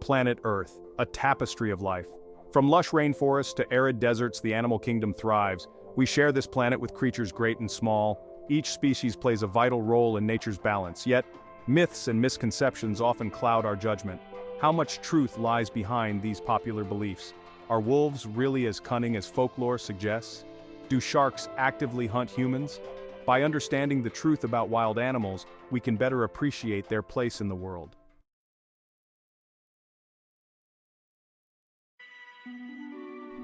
planet Earth, a tapestry of life. From lush rainforests to arid deserts, the animal kingdom thrives. We share this planet with creatures great and small. Each species plays a vital role in nature's balance, yet myths and misconceptions often cloud our judgment. How much truth lies behind these popular beliefs? Are wolves really as cunning as folklore suggests? Do sharks actively hunt humans? By understanding the truth about wild animals, we can better appreciate their place in the world.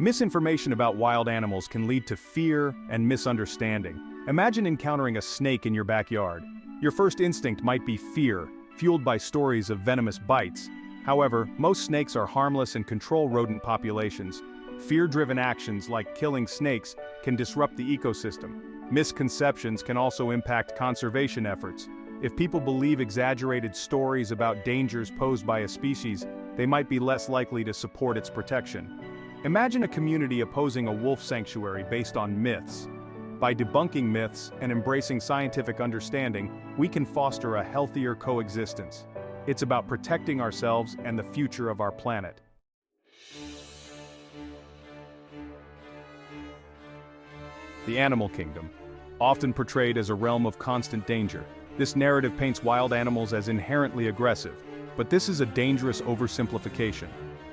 Misinformation about wild animals can lead to fear and misunderstanding. Imagine encountering a snake in your backyard. Your first instinct might be fear, fueled by stories of venomous bites. However, most snakes are harmless and control rodent populations. Fear-driven actions like killing snakes can disrupt the ecosystem. Misconceptions can also impact conservation efforts. If people believe exaggerated stories about dangers posed by a species, they might be less likely to support its protection. Imagine a community opposing a wolf sanctuary based on myths. By debunking myths and embracing scientific understanding, we can foster a healthier coexistence. It's about protecting ourselves and the future of our planet. The animal kingdom, often portrayed as a realm of constant danger. This narrative paints wild animals as inherently aggressive, but this is a dangerous oversimplification.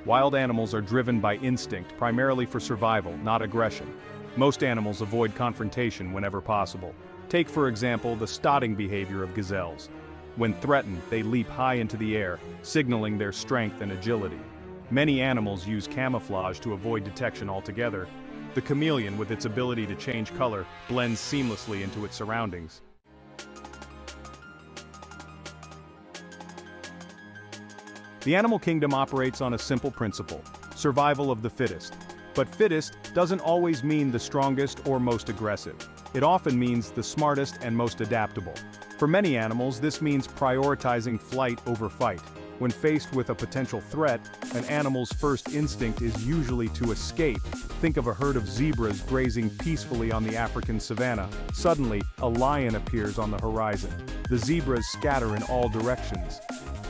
Wild animals are driven by instinct, primarily for survival, not aggression. Most animals avoid confrontation whenever possible. Take, for example, the stotting behavior of gazelles. When threatened, they leap high into the air, signaling their strength and agility. Many animals use camouflage to avoid detection altogether. The chameleon, with its ability to change color, blends seamlessly into its surroundings. The animal kingdom operates on a simple principle: survival of the fittest. But fittest doesn't always mean the strongest or most aggressive. It often means the smartest and most adaptable. For many animals, this means prioritizing flight over fight. When faced with a potential threat, an animal's first instinct is usually to escape. Think of a herd of zebras grazing peacefully on the African savanna. Suddenly, a lion appears on the horizon. The zebras scatter in all directions.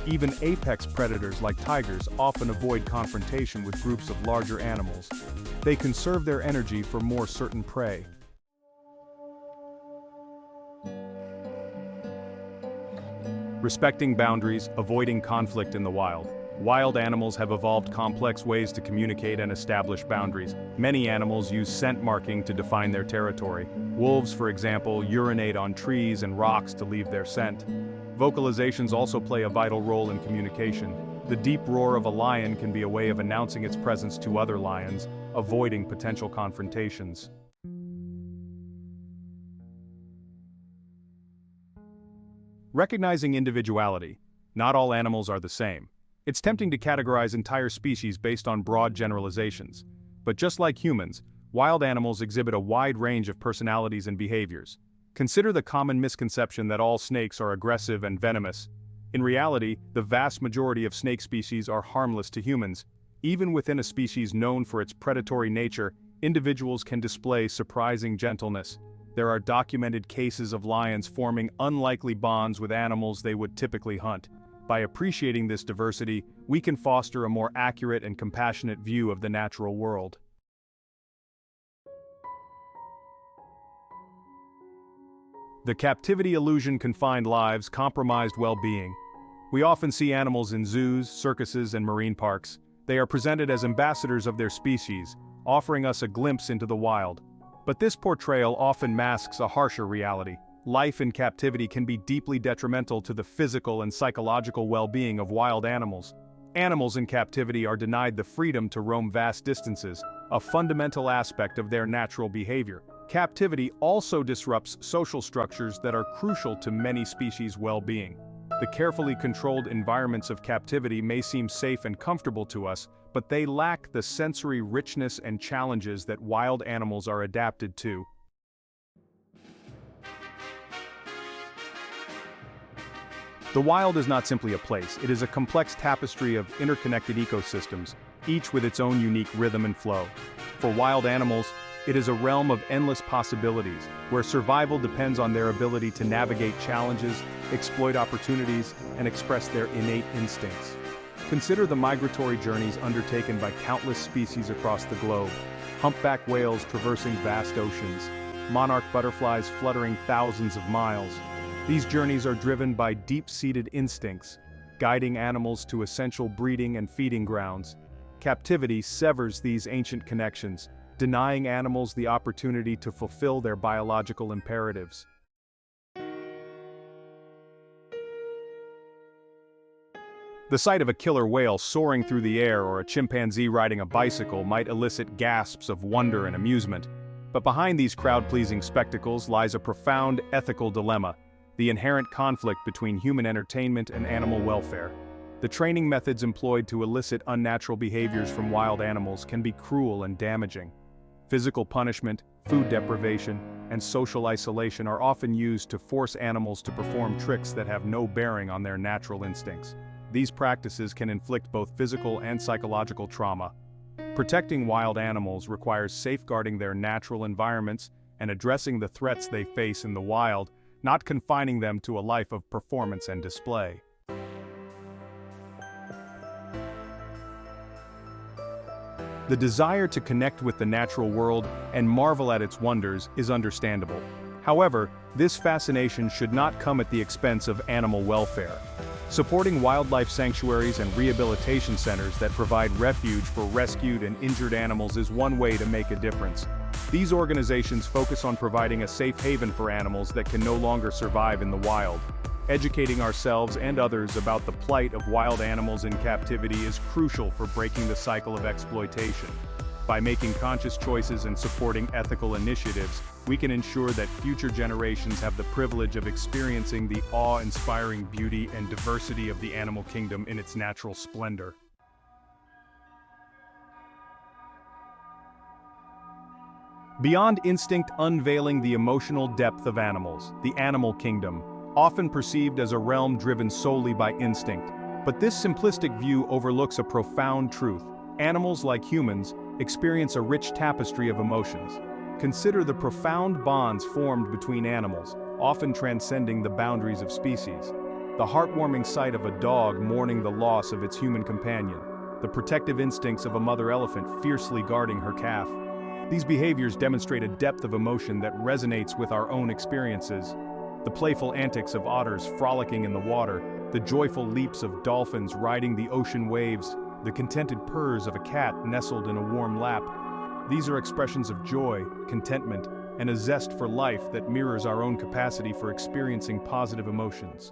Even apex predators like tigers often avoid confrontation with groups of larger animals. They conserve their energy for more certain prey. Respecting boundaries, avoiding conflict in the wild. Wild animals have evolved complex ways to communicate and establish boundaries. Many animals use scent marking to define their territory. Wolves, for example, urinate on trees and rocks to leave their scent. Vocalizations also play a vital role in communication. The deep roar of a lion can be a way of announcing its presence to other lions, avoiding potential confrontations. Recognizing individuality. Not all animals are the same. It's tempting to categorize entire species based on broad generalizations. But just like humans, wild animals exhibit a wide range of personalities and behaviors. Consider the common misconception that all snakes are aggressive and venomous. In reality, the vast majority of snake species are harmless to humans. Even within a species known for its predatory nature, individuals can display surprising gentleness. There are documented cases of lions forming unlikely bonds with animals they would typically hunt. By appreciating this diversity, we can foster a more accurate and compassionate view of the natural world. The captivity illusion confined lives, compromised well-being. We often see animals in zoos, circuses, and marine parks. They are presented as ambassadors of their species, offering us a glimpse into the wild. But this portrayal often masks a harsher reality. Life in captivity can be deeply detrimental to the physical and psychological well-being of wild animals. Animals in captivity are denied the freedom to roam vast distances, a fundamental aspect of their natural behavior. Captivity also disrupts social structures that are crucial to many species' well-being. The carefully controlled environments of captivity may seem safe and comfortable to us, but they lack the sensory richness and challenges that wild animals are adapted to. The wild is not simply a place, it is a complex tapestry of interconnected ecosystems, each with its own unique rhythm and flow. For wild animals, it is a realm of endless possibilities, where survival depends on their ability to navigate challenges, exploit opportunities, and express their innate instincts. Consider the migratory journeys undertaken by countless species across the globe. Humpback whales traversing vast oceans, monarch butterflies fluttering thousands of miles. These journeys are driven by deep-seated instincts, guiding animals to essential breeding and feeding grounds. Captivity severs these ancient connections, denying animals the opportunity to fulfill their biological imperatives. The sight of a killer whale soaring through the air or a chimpanzee riding a bicycle might elicit gasps of wonder and amusement. But behind these crowd-pleasing spectacles lies a profound ethical dilemma: the inherent conflict between human entertainment and animal welfare. The training methods employed to elicit unnatural behaviors from wild animals can be cruel and damaging. Physical punishment, food deprivation, and social isolation are often used to force animals to perform tricks that have no bearing on their natural instincts. These practices can inflict both physical and psychological trauma. Protecting wild animals requires safeguarding their natural environments and addressing the threats they face in the wild, not confining them to a life of performance and display. The desire to connect with the natural world and marvel at its wonders is understandable. However, this fascination should not come at the expense of animal welfare. Supporting wildlife sanctuaries and rehabilitation centers that provide refuge for rescued and injured animals is one way to make a difference. These organizations focus on providing a safe haven for animals that can no longer survive in the wild. Educating ourselves and others about the plight of wild animals in captivity is crucial for breaking the cycle of exploitation. By making conscious choices and supporting ethical initiatives, we can ensure that future generations have the privilege of experiencing the awe-inspiring beauty and diversity of the animal kingdom in its natural splendor. Beyond instinct unveiling the emotional depth of animals, the animal kingdom, often perceived as a realm driven solely by instinct. But this simplistic view overlooks a profound truth. Animals, like humans, experience a rich tapestry of emotions. Consider the profound bonds formed between animals, often transcending the boundaries of species. The heartwarming sight of a dog mourning the loss of its human companion, the protective instincts of a mother elephant fiercely guarding her calf. These behaviors demonstrate a depth of emotion that resonates with our own experiences. The playful antics of otters frolicking in the water, the joyful leaps of dolphins riding the ocean waves, the contented purrs of a cat nestled in a warm lap. These are expressions of joy, contentment, and a zest for life that mirrors our own capacity for experiencing positive emotions.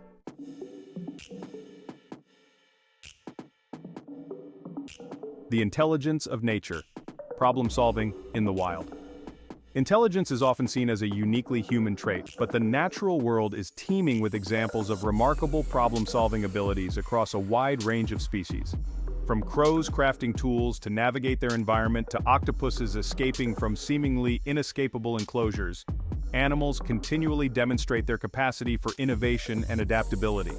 The intelligence of nature. Problem solving in the wild. Intelligence is often seen as a uniquely human trait, but the natural world is teeming with examples of remarkable problem-solving abilities across a wide range of species. From crows crafting tools to navigate their environment to octopuses escaping from seemingly inescapable enclosures, animals continually demonstrate their capacity for innovation and adaptability.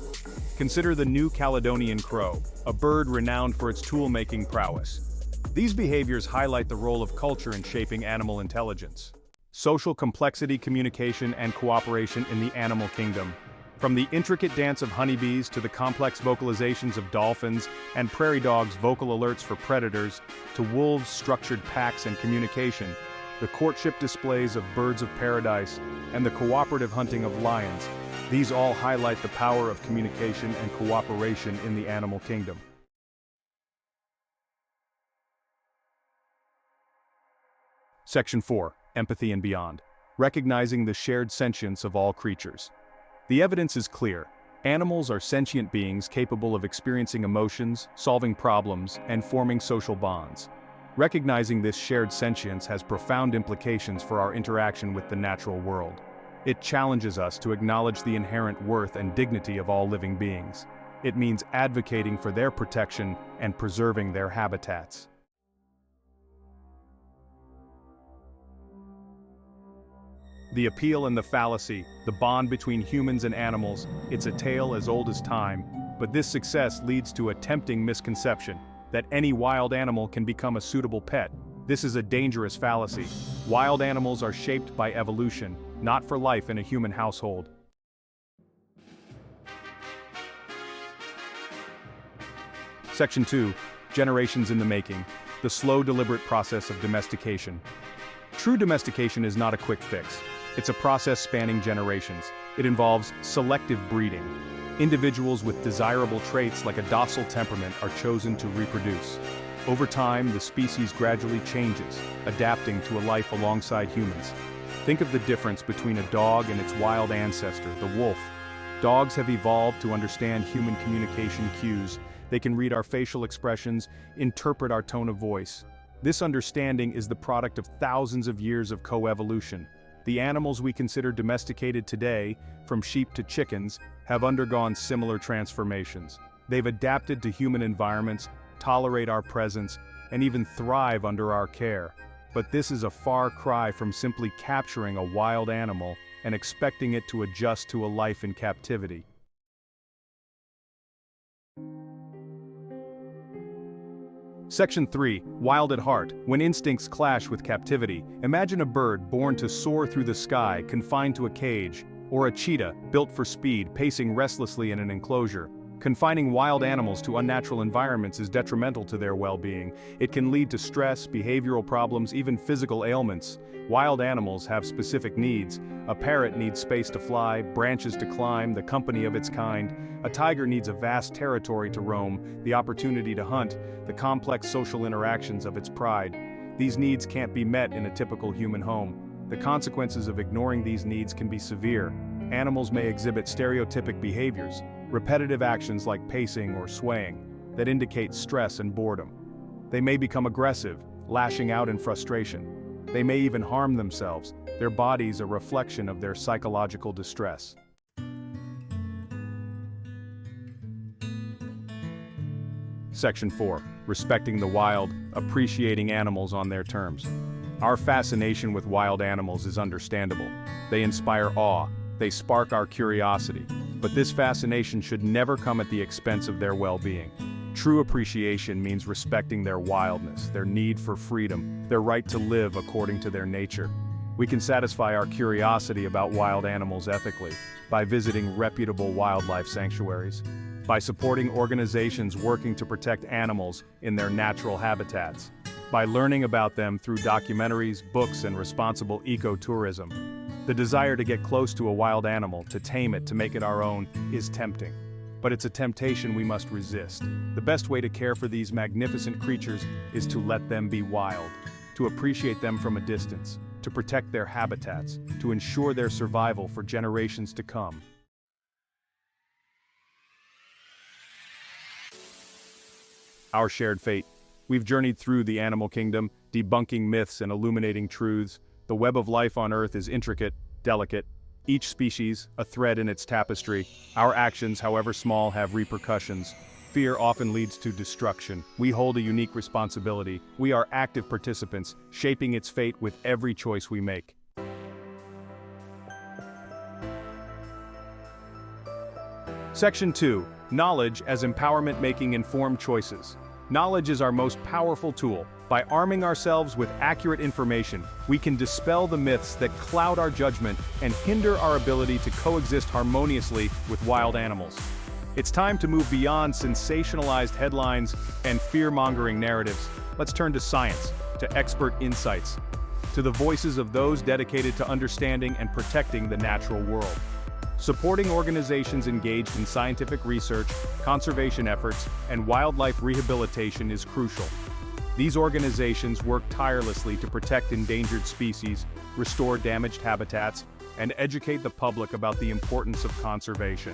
Consider the New Caledonian crow, a bird renowned for its tool-making prowess. These behaviors highlight the role of culture in shaping animal intelligence. Social complexity, communication, and cooperation in the animal kingdom. From the intricate dance of honeybees to the complex vocalizations of dolphins and prairie dogs' vocal alerts for predators, to wolves' structured packs and communication, the courtship displays of birds of paradise, and the cooperative hunting of lions, these all highlight the power of communication and cooperation in the animal kingdom. Section 4. Empathy and Beyond. Recognizing the shared sentience of all creatures. The evidence is clear. Animals are sentient beings capable of experiencing emotions, solving problems, and forming social bonds. Recognizing this shared sentience has profound implications for our interaction with the natural world. It challenges us to acknowledge the inherent worth and dignity of all living beings. It means advocating for their protection and preserving their habitats. The appeal and the fallacy, the bond between humans and animals, it's a tale as old as time, but this success leads to a tempting misconception that any wild animal can become a suitable pet. This is a dangerous fallacy. Wild animals are shaped by evolution, not for life in a human household. Section 2. Generations in the making. The slow, deliberate process of domestication. True domestication is not a quick fix. It's a process spanning generations. It involves selective breeding. Individuals with desirable traits like a docile temperament are chosen to reproduce. Over time, the species gradually changes, adapting to a life alongside humans. Think of the difference between a dog and its wild ancestor, the wolf. Dogs have evolved to understand human communication cues. They can read our facial expressions, interpret our tone of voice. This understanding is the product of thousands of years of coevolution. The animals we consider domesticated today, from sheep to chickens, have undergone similar transformations. They've adapted to human environments, tolerate our presence, and even thrive under our care. But this is a far cry from simply capturing a wild animal and expecting it to adjust to a life in captivity. Section 3. Wild at heart. When instincts clash with captivity, imagine a bird born to soar through the sky, confined to a cage, or a cheetah, built for speed, pacing restlessly in an enclosure. Confining wild animals to unnatural environments is detrimental to their well-being. It can lead to stress, behavioral problems, even physical ailments. Wild animals have specific needs. A parrot needs space to fly, branches to climb, the company of its kind. A tiger needs a vast territory to roam, the opportunity to hunt, the complex social interactions of its pride. These needs can't be met in a typical human home. The consequences of ignoring these needs can be severe. Animals may exhibit stereotypic behaviors, repetitive actions like pacing or swaying, that indicate stress and boredom. They may become aggressive, lashing out in frustration. They may even harm themselves, their bodies a reflection of their psychological distress. Section 4. Respecting the wild, appreciating animals on their terms. Our fascination with wild animals is understandable. They inspire awe, they spark our curiosity. But this fascination should never come at the expense of their well-being. True appreciation means respecting their wildness, their need for freedom, their right to live according to their nature. We can satisfy our curiosity about wild animals ethically, by visiting reputable wildlife sanctuaries, by supporting organizations working to protect animals in their natural habitats, by learning about them through documentaries, books, and responsible ecotourism. The desire to get close to a wild animal, to tame it, to make it our own, is tempting. But it's a temptation we must resist. The best way to care for these magnificent creatures is to let them be wild, to appreciate them from a distance, to protect their habitats, to ensure their survival for generations to come. Our shared fate. We've journeyed through the animal kingdom, debunking myths and illuminating truths. The web of life on Earth is intricate, delicate. Each species, a thread in its tapestry. Our actions, however small, have repercussions. Fear often leads to destruction. We hold a unique responsibility. We are active participants, shaping its fate with every choice we make. Section 2. Knowledge as empowerment, making informed choices. Knowledge is our most powerful tool. By arming ourselves with accurate information, we can dispel the myths that cloud our judgment and hinder our ability to coexist harmoniously with wild animals. It's time to move beyond sensationalized headlines and fear-mongering narratives. Let's turn to science, to expert insights, to the voices of those dedicated to understanding and protecting the natural world. Supporting organizations engaged in scientific research, conservation efforts, and wildlife rehabilitation is crucial. These organizations work tirelessly to protect endangered species, restore damaged habitats, and educate the public about the importance of conservation.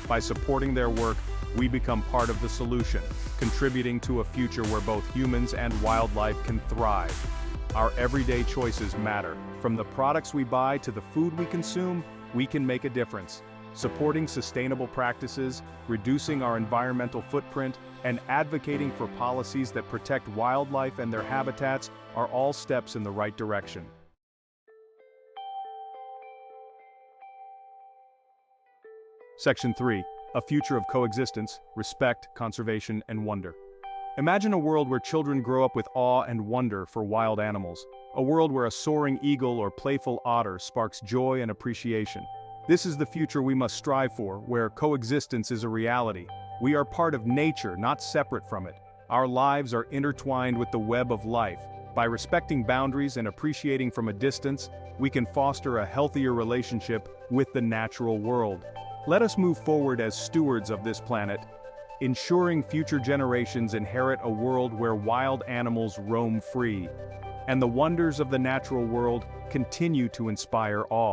By supporting their work, we become part of the solution, contributing to a future where both humans and wildlife can thrive. Our everyday choices matter. From the products we buy to the food we consume, we can make a difference. Supporting sustainable practices, reducing our environmental footprint, and advocating for policies that protect wildlife and their habitats are all steps in the right direction. Section 3. A future of coexistence, respect, conservation, and wonder. Imagine a world where children grow up with awe and wonder for wild animals. A world where a soaring eagle or playful otter sparks joy and appreciation. This is the future we must strive for, where coexistence is a reality, We are part of nature, not separate from it. Our lives are intertwined with the web of life. By respecting boundaries and appreciating from a distance, we can foster a healthier relationship with the natural world. Let us move forward as stewards of this planet, ensuring future generations inherit a world where wild animals roam free, and the wonders of the natural world continue to inspire awe.